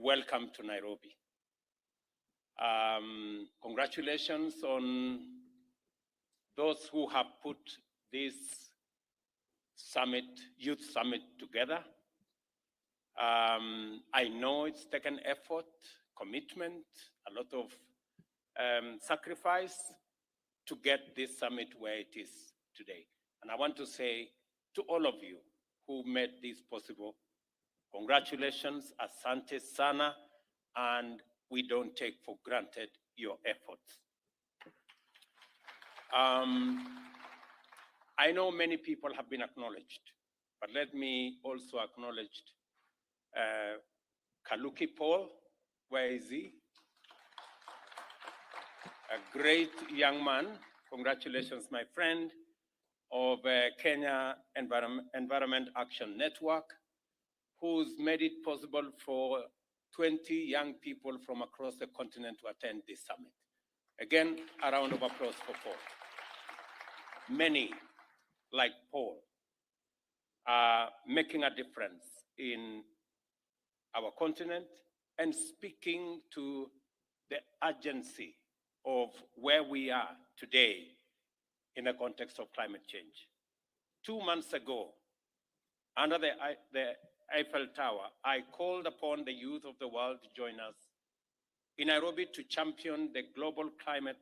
welcome to Nairobi. Congratulations on those who have put this summit, youth summit together. I know it's taken effort, commitment, a lot of sacrifice to get this summit where it is today. And I want to say to all of you who made this possible, congratulations, asante sana, and we don't take for granted your efforts. I know many people have been acknowledged, but let me also acknowledge Kaluki Paul. Where is he? A great young man. Congratulations, my friend, of Kenya Environment Action Network, who's made it possible for 20 young people from across the continent to attend this summit. Again, a round of applause for Paul. Many, like Paul, are making a difference in our continent and speaking to the urgency of where we are today in the context of climate change. 2 months ago, under the Eiffel Tower, I called upon the youth of the world to join us in Nairobi to champion the global climate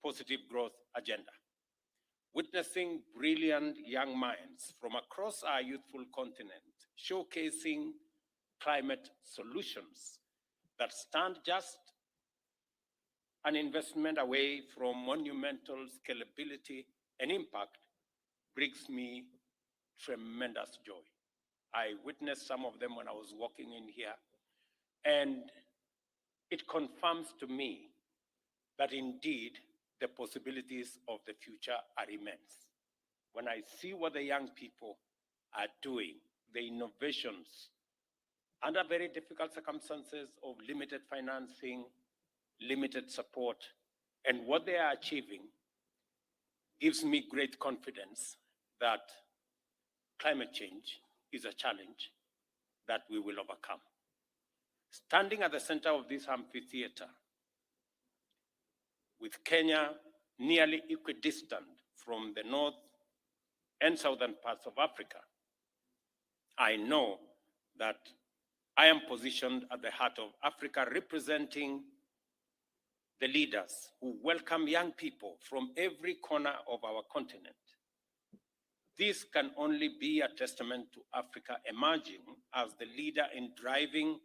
positive growth agenda. Witnessing brilliant young minds from across our youthful continent, showcasing climate solutions that stand just an investment away from monumental scalability and impact, brings me tremendous joy. I witnessed some of them when I was walking in here, and it confirms to me that indeed the possibilities of the future are immense. When I see what the young people are doing, the innovations under very difficult circumstances of limited financing, limited support, and what they are achieving gives me great confidence that climate change is a challenge that we will overcome. Standing at the center of this amphitheater, with Kenya nearly equidistant from the north and southern parts of Africa, I know that I am positioned at the heart of Africa, representing the leaders who welcome young people from every corner of our continent. This can only be a testament to Africa emerging as the leader in driving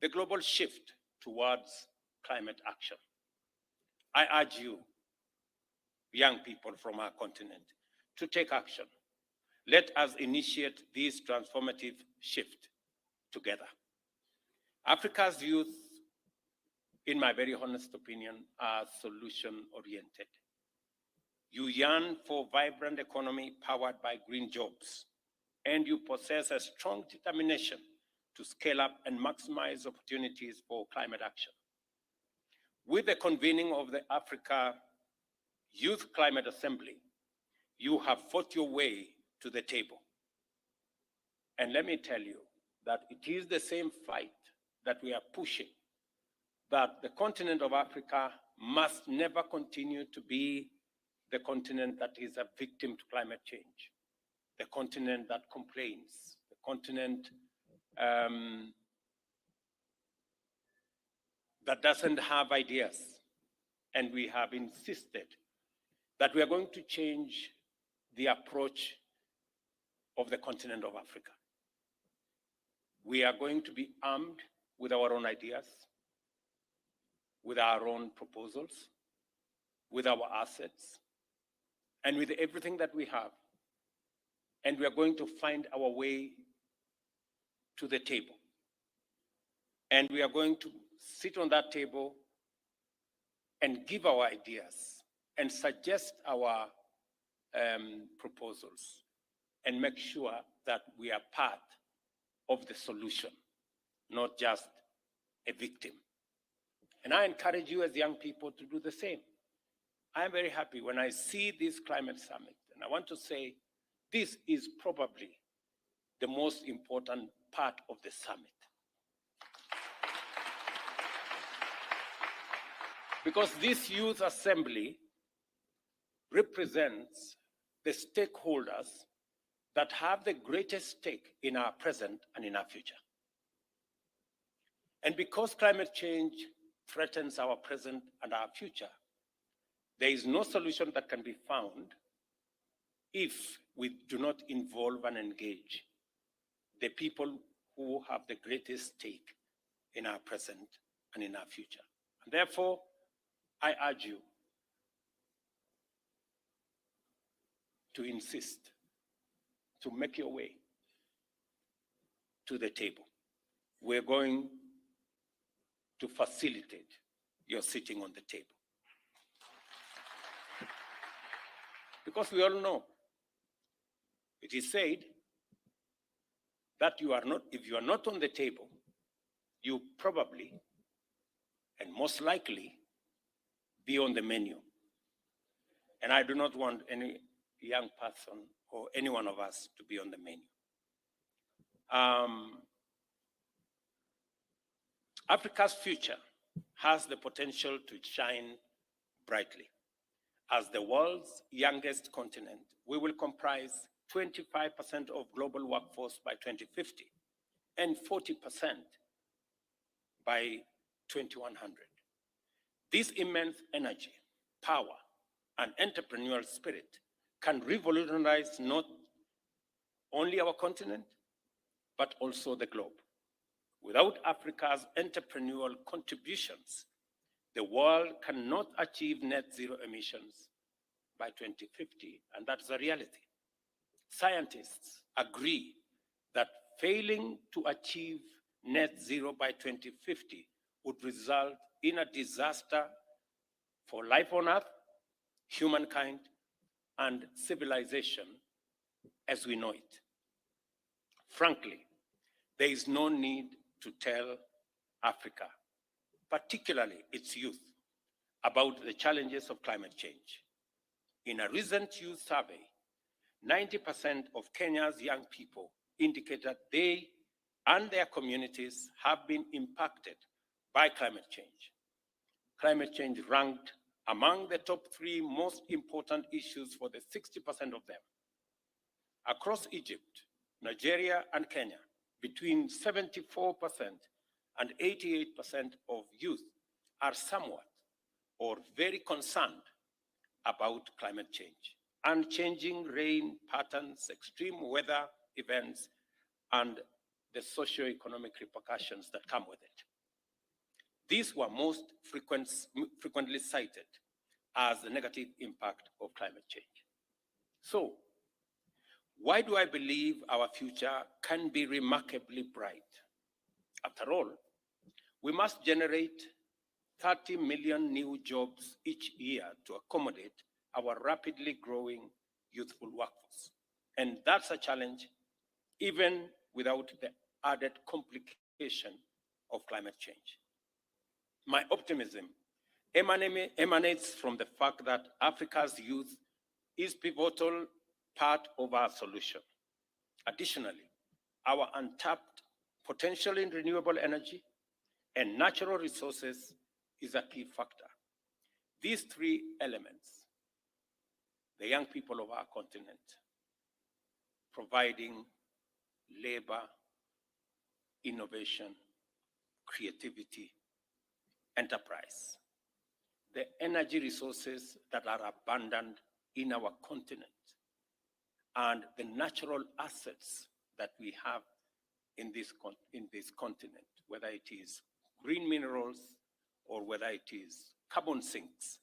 the global shift towards climate action. I urge you, young people from our continent, to take action. Let us initiate this transformative shift together. Africa's youth, in my very honest opinion, are solution-oriented. You yearn for vibrant economy powered by green jobs, and you possess a strong determination to scale up and maximize opportunities for climate action. With the convening of the Africa Youth Climate Assembly, you have fought your way to the table. And let me tell you that it is the same fight that we are pushing, that the continent of Africa must never continue to be the continent that is a victim to climate change, the continent that complains, the continent that doesn't have ideas. And we have insisted that we are going to change the approach of the continent of Africa. We are going to be armed with our own ideas, with our own proposals, with our assets, and with everything that we have. And we are going to find our way to the table. And we are going to sit on that table and give our ideas and suggest our proposals and make sure that we are part of the solution, not just a victim. And I encourage you as young people to do the same. I am very happy when I see this climate summit, and I want to say this is probably the most important part of the summit. Because this youth assembly represents the stakeholders that have the greatest stake in our present and in our future. And because climate change threatens our present and our future, there is no solution that can be found if we do not involve and engage the people who have the greatest stake in our present and in our future. And therefore, I urge you to insist, to make your way to the table. We're going to facilitate your sitting on the table. Because we all know, it is said that if you are not on the table, you probably and most likely be on the menu. And I do not want any young person or any one of us to be on the menu. Africa's future has the potential to shine brightly. As the world's youngest continent, we will comprise 25% of global workforce by 2050 and 40% by 2100. This immense energy, power, and entrepreneurial spirit can revolutionize not only our continent, but also the globe. Without Africa's entrepreneurial contributions, the world cannot achieve net zero emissions by 2050, and that's a reality. Scientists agree that failing to achieve net zero by 2050 would result in a disaster for life on Earth, humankind, and civilization as we know it. Frankly, there is no need to tell Africa, particularly its youth, about the challenges of climate change. In a recent youth survey, 90% of Kenya's young people indicate that they and their communities have been impacted by climate change. Climate change ranked among the top 3 most important issues for the 60% of them. Across Egypt, Nigeria, and Kenya, between 74% and 88% of youth are somewhat or very concerned about climate change and changing rain patterns, extreme weather events, and the socio-economic repercussions that come with it. These were most frequently cited as the negative impact of climate change. So, why do I believe our future can be remarkably bright? After all, we must generate 30 million new jobs each year to accommodate our rapidly growing youthful workforce. And that's a challenge even without the added complication of climate change. My optimism emanates from the fact that Africa's youth is a pivotal part of our solution. Additionally, our untapped potential in renewable energy and natural resources is a key factor. These 3 elements, the young people of our continent, providing labor, innovation, creativity, enterprise, the energy resources that are abundant in our continent, and the natural assets that we have in this continent, whether it is green minerals or whether it is carbon sinks,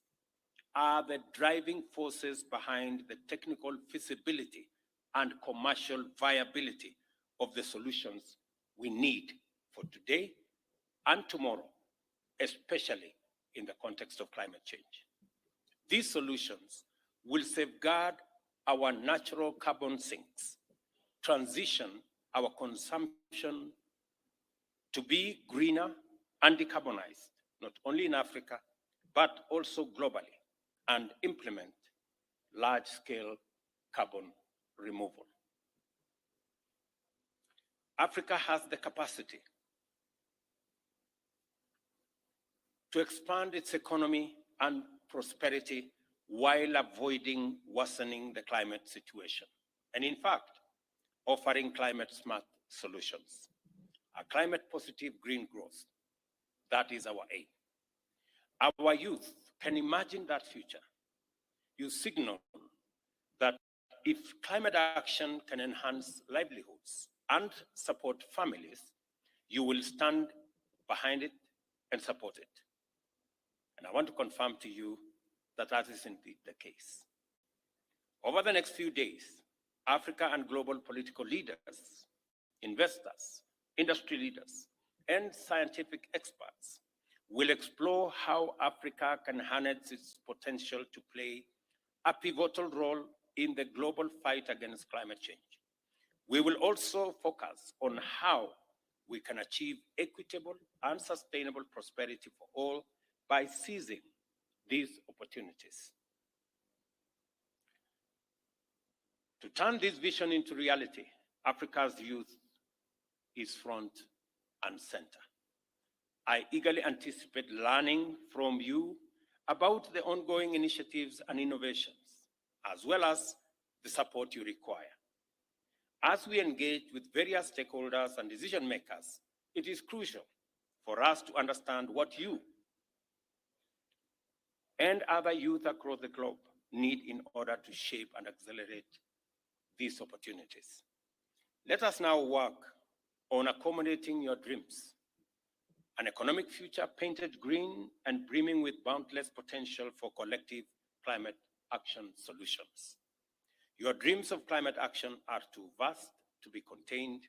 are the driving forces behind the technical feasibility and commercial viability of the solutions we need for today and tomorrow, especially in the context of climate change. These solutions will safeguard our natural carbon sinks, transition our consumption to be greener and decarbonized, not only in Africa, but also globally, and implement large-scale carbon removal. Africa has the capacity to expand its economy and prosperity while avoiding worsening the climate situation, and in fact, offering climate-smart solutions. A climate-positive green growth, that is our aim. Our youth can imagine that future. You signal that if climate action can enhance livelihoods and support families, you will stand behind it and support it. And I want to confirm to you that that is indeed the case. Over the next few days, Africa and global political leaders, investors, industry leaders, and scientific experts will explore how Africa can harness its potential to play a pivotal role in the global fight against climate change. We will also focus on how we can achieve equitable and sustainable prosperity for all by seizing these opportunities. To turn this vision into reality, Africa's youth is front and center. I eagerly anticipate learning from you about the ongoing initiatives and innovations, as well as the support you require. As we engage with various stakeholders and decision makers, it is crucial for us to understand what you and other youth across the globe need in order to shape and accelerate these opportunities. Let us now work on accommodating your dreams, an economic future painted green and brimming with boundless potential for collective climate action solutions. Your dreams of climate action are too vast to be contained.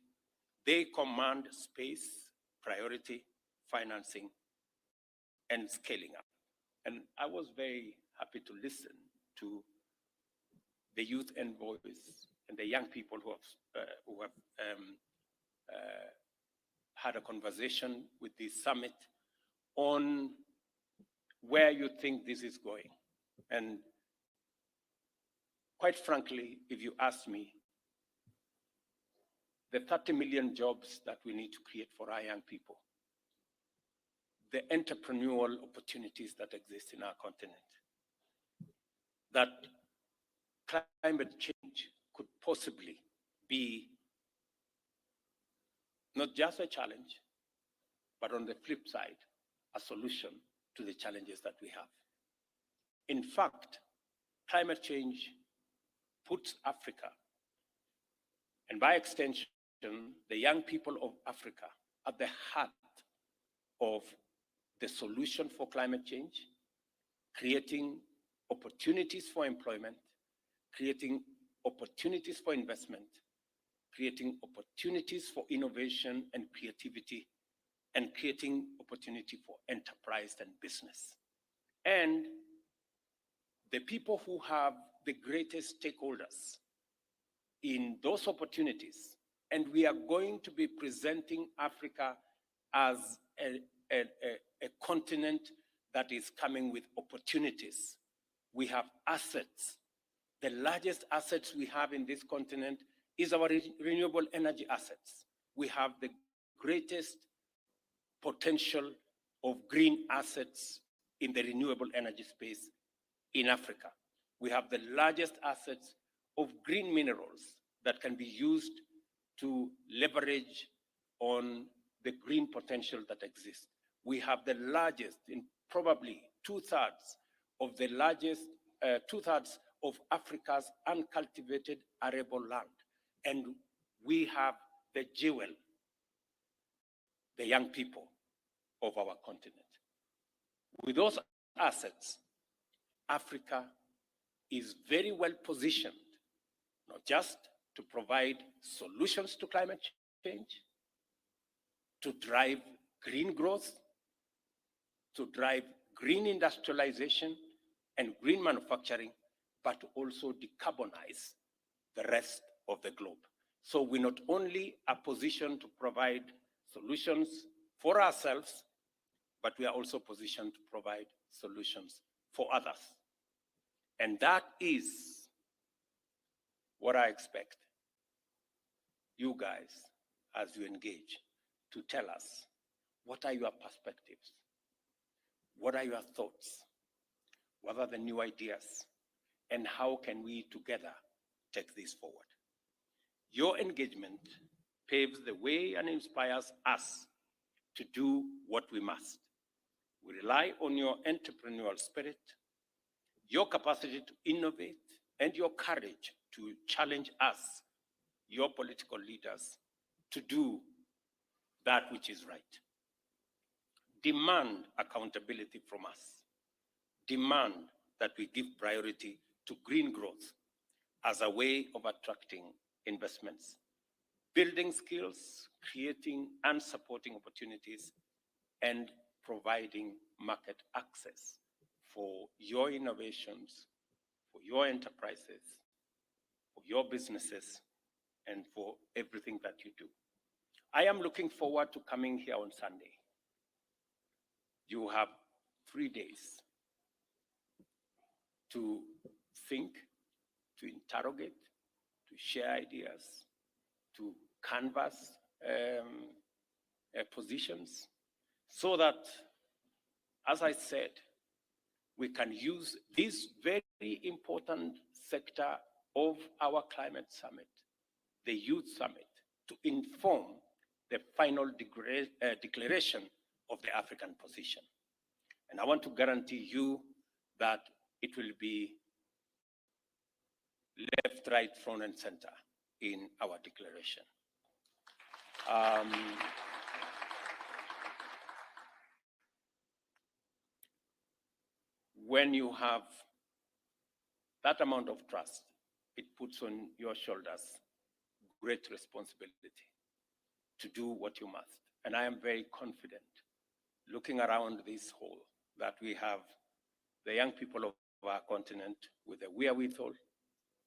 They command space, priority, financing, and scaling up. And I was very happy to listen to the youth envoys and the young people who have had a conversation with this summit on where you think this is going. And quite frankly, if you ask me, the 30 million jobs that we need to create for our young people, the entrepreneurial opportunities that exist in our continent, that climate change could possibly be not just a challenge, but on the flip side, a solution to the challenges that we have. In fact, climate change puts Africa, and by extension, the young people of Africa, at the heart of the solution for climate change, creating opportunities for employment, creating opportunities for investment, creating opportunities for innovation and creativity, and creating opportunity for enterprise and business. And the people who have the greatest stakeholders in those opportunities, and we are going to be presenting Africa as a continent that is coming with opportunities. We have assets. The largest assets we have in this continent is our renewable energy assets. We have the greatest potential of green assets in the renewable energy space in Africa. We have the largest assets of green minerals that can be used to leverage on the green potential that exists. We have the largest, in probably two-thirds of the largest, two-thirds of Africa's uncultivated arable land. And we have the jewel, the young people of our continent. With those assets, Africa is very well positioned, not just to provide solutions to climate change, to drive green growth, to drive green industrialization and green manufacturing, but to also decarbonize the rest of the globe. So we not only are positioned to provide solutions for ourselves, but we are also positioned to provide solutions for others. And that is what I expect you guys, as you engage, to tell us what are your perspectives, What are your thoughts? What are the new ideas? And how can we together take this forward? Your engagement paves the way and inspires us to do what we must. We rely on your entrepreneurial spirit, your capacity to innovate, and your courage to challenge us, your political leaders, to do that which is right. Demand accountability from us. Demand that we give priority to green growth as a way of attracting investments, building skills, creating and supporting opportunities, and providing market access for your innovations, for your enterprises, for your businesses, and for everything that you do. I am looking forward to coming here on Sunday. You have 3 days to think, to interrogate, to share ideas, to canvass positions, so that, as I said, we can use this very important sector of our climate summit, the Youth Summit, to inform the final declaration of the African position. And I want to guarantee you that it will be left, right, front, and center in our declaration. When you have that amount of trust, it puts on your shoulders great responsibility to do what you must. And I am very confident, looking around this hall, that we have the young people of our continent with the wherewithal,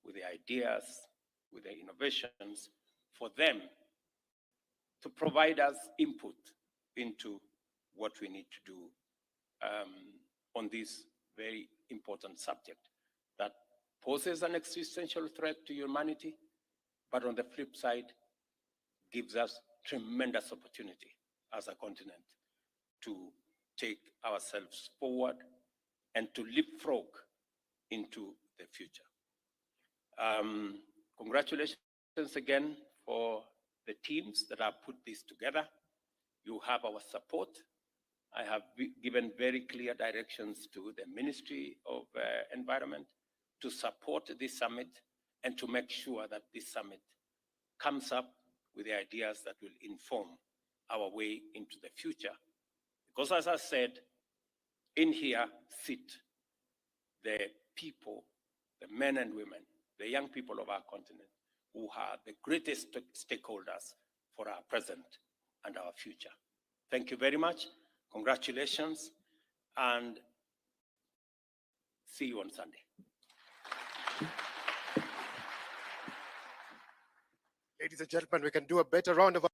with the ideas, with the innovations, for them to provide us input into what we need to do on this very important subject that poses an existential threat to humanity, but on the flip side, gives us tremendous opportunity as a continent to take ourselves forward and to leapfrog into the future. Congratulations again for the teams that have put this together. You have our support. I have given very clear directions to the Ministry of Environment to support this summit and to make sure that this summit comes up with the ideas that will inform our way into the future. Because as I said, in here sit the people, the men and women, the young people of our continent who are the greatest stakeholders for our present and our future. Thank you very much. Congratulations, and see you on Sunday. Ladies and gentlemen, we can do a better round of